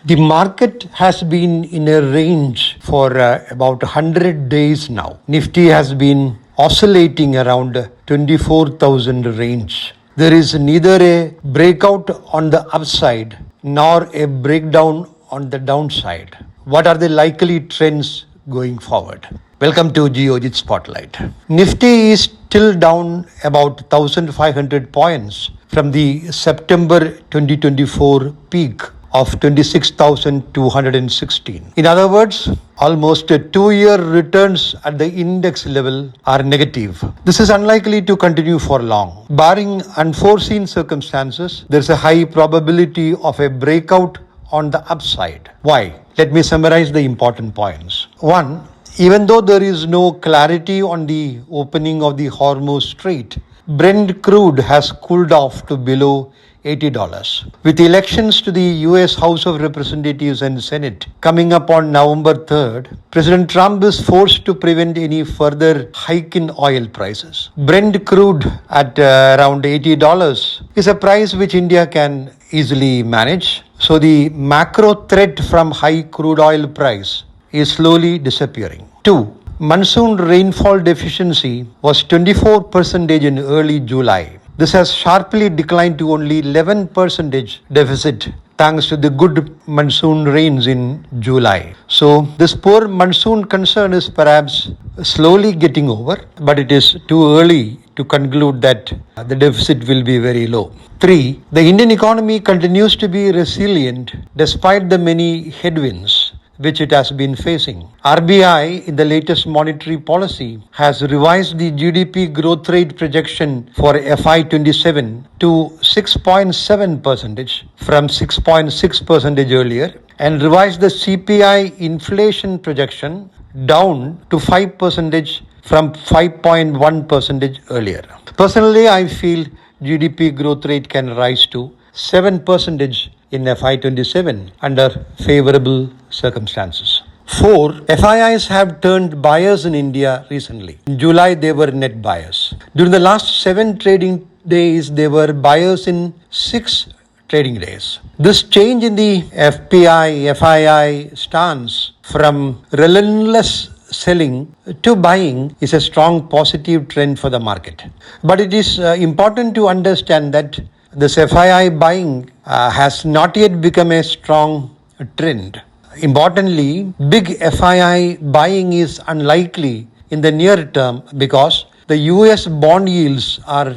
The market has been in a range for about 100 days now. Nifty has been oscillating around 24,000 range. There is neither a breakout on the upside nor a breakdown on the downside. What are the likely trends going forward? Welcome to Geojit Spotlight. Nifty is still down about 1,500 points from the September 2024 peak of 26,216. In other words, almost 2-year returns at the index level are negative. This is unlikely to continue for long. Barring unforeseen circumstances, there is a high probability of a breakout on the upside. Why? Let me summarize the important points. 1. Even though there is no clarity on the opening of the Hormuz Strait, Brent crude has cooled off to below $80. With elections to the US House of Representatives and Senate coming up on November 3rd, President Trump is forced to prevent any further hike in oil prices. Brent crude at around $80 is a price which India can easily manage. So the macro threat from high crude oil price is slowly disappearing. 2. Monsoon rainfall deficiency was 24% in early July. This has sharply declined to only 11% deficit thanks to the good monsoon rains in July. So this poor monsoon concern is perhaps slowly getting over, but it is too early to conclude that the deficit will be very low. 3. The Indian economy continues to be resilient despite the many headwinds which it has been facing. RBI in the latest monetary policy has revised the GDP growth rate projection for FY27 to 6.7% from 6.6% earlier, and revised the CPI inflation projection down to 5% from 5.1% earlier. Personally, I feel GDP growth rate can rise to 7% in FY27 under favorable circumstances. 4. FIIs have turned buyers in India recently. In July, they were net buyers. During the last 7 trading days, they were buyers in 6 trading days. This change in the FII stance from relentless selling to buying is a strong positive trend for the market. But it is important to understand that this FII buying has not yet become a strong trend. Importantly, big FII buying is unlikely in the near term because the US bond yields are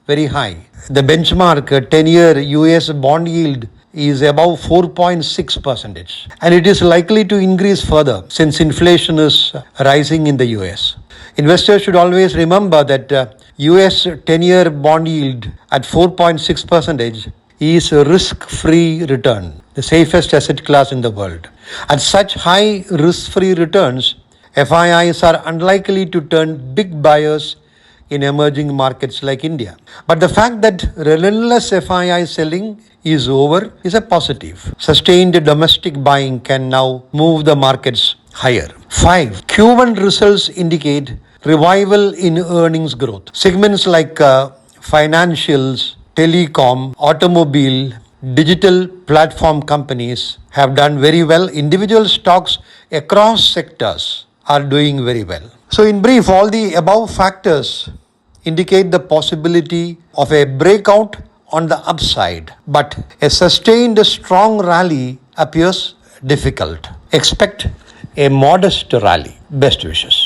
very high. The benchmark 10-year US bond yield is above 4.6%, and it is likely to increase further since inflation is rising in the US. Investors should always remember that US 10-year bond yield at 4.6% is a risk-free return, the safest asset class in the world. At such high risk-free returns, FIIs are unlikely to turn big buyers in emerging markets like India. But the fact that relentless FII selling is over is a positive. Sustained domestic buying can now move the markets higher. 5. Q1 results indicate revival in earnings growth. Segments like financials, telecom, automobile, digital platform companies have done very well. Individual stocks across sectors are doing very well. So in brief, all the above factors indicate the possibility of a breakout on the upside, but a sustained strong rally appears difficult. Expect a modest rally. Best wishes.